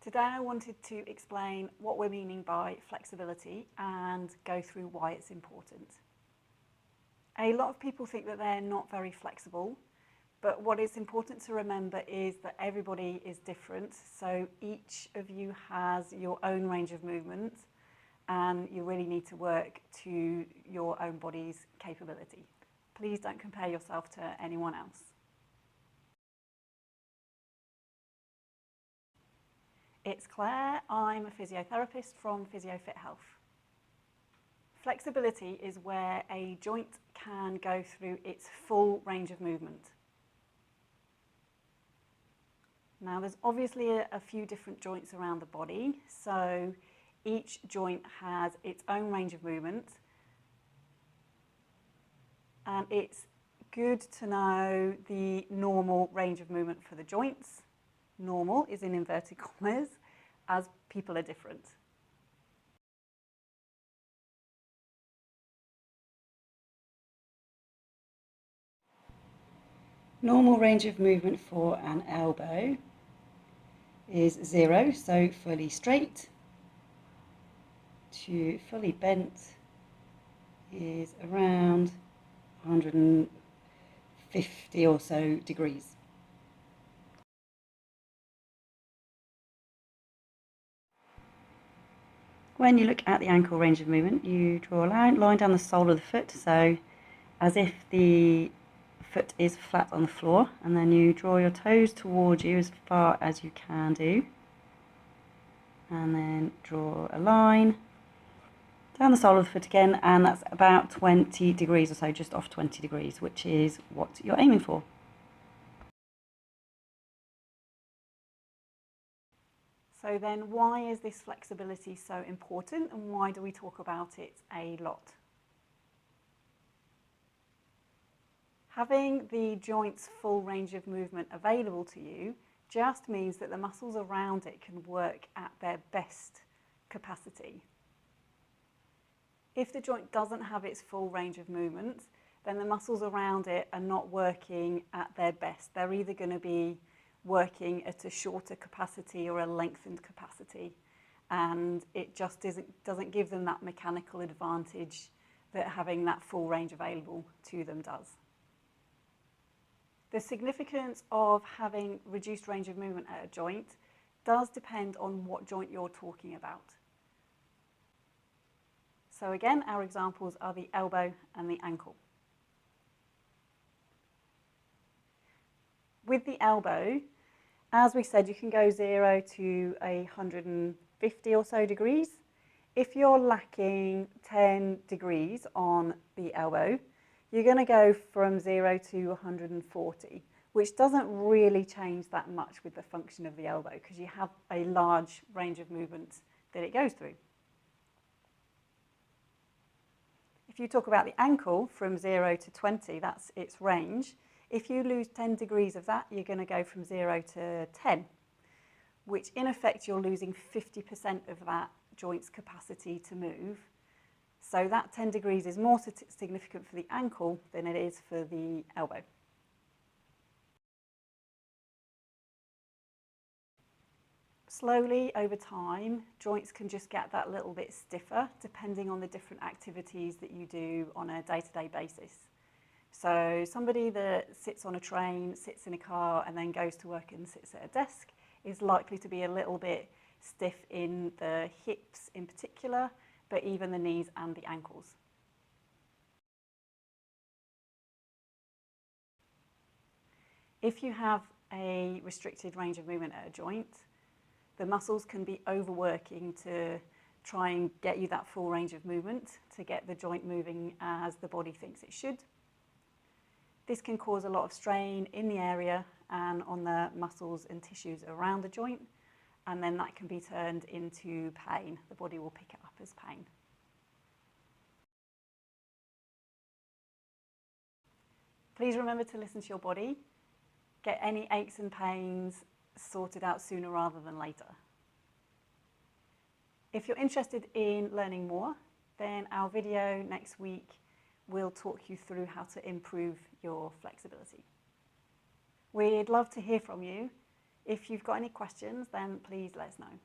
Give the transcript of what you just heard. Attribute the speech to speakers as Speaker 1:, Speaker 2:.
Speaker 1: Today I wanted to explain what we're meaning by flexibility and go through why it's important. A lot of people think that they're not very flexible, but what is important to remember is that everybody is different, so each of you has your own range of movement and you really need to work to your own body's capability. Please don't compare yourself to anyone else. It's Claire, I'm a physiotherapist from PhysioFit Health. Flexibility is where a joint can go through its full range of movement. Now there's obviously a few different joints around the body, so each joint has its own range of movement, and it's good to know the normal range of movement for the joints. Normal is in inverted commas, as people are different. Normal range of movement for an elbow is 0, so fully straight, to fully bent is around 150 or so degrees. When you look at the ankle range of movement, you draw a line down the sole of the foot, so as if the foot is flat on the floor, and then you draw your toes towards you as far as you can do, and then draw a line down the sole of the foot again, and that's about 20 degrees or so, just off 20 degrees, which is what you're aiming for. So then why is this flexibility so important, and why do we talk about it a lot? Having the joint's full range of movement available to you just means that the muscles around it can work at their best capacity. If the joint doesn't have its full range of movement, then the muscles around it are not working at their best. They're either going to be working at a shorter capacity or a lengthened capacity, and it just doesn't give them that mechanical advantage that having that full range available to them does. The significance of having reduced range of movement at a joint does depend on what joint you're talking about. So again, our examples are the elbow and the ankle. With the elbow, as we said, you can go 0 to 150 or so degrees. If you're lacking 10 degrees on the elbow, you're going to go from 0 to 140, which doesn't really change that much with the function of the elbow because you have a large range of movement that it goes through. If you talk about the ankle, from 0 to 20, that's its range. If you lose 10 degrees of that, you're going to go from 0 to 10, which in effect you're losing 50% of that joint's capacity to move. So that 10 degrees is more significant for the ankle than it is for the elbow. Slowly over time, joints can just get that little bit stiffer depending on the different activities that you do on a day-to-day basis. So somebody that sits on a train, sits in a car and then goes to work and sits at a desk is likely to be a little bit stiff in the hips in particular, but even the knees and the ankles. If you have a restricted range of movement at a joint, the muscles can be overworking to try and get you that full range of movement to get the joint moving as the body thinks it should. This can cause a lot of strain in the area and on the muscles and tissues around the joint, and then that can be turned into pain. The body will pick it up as pain. Please remember to listen to your body. Get any aches and pains sorted out sooner rather than later. If you're interested in learning more, then our video next week will talk you through how to improve your flexibility. We'd love to hear from you. If you've got any questions, then please let us know.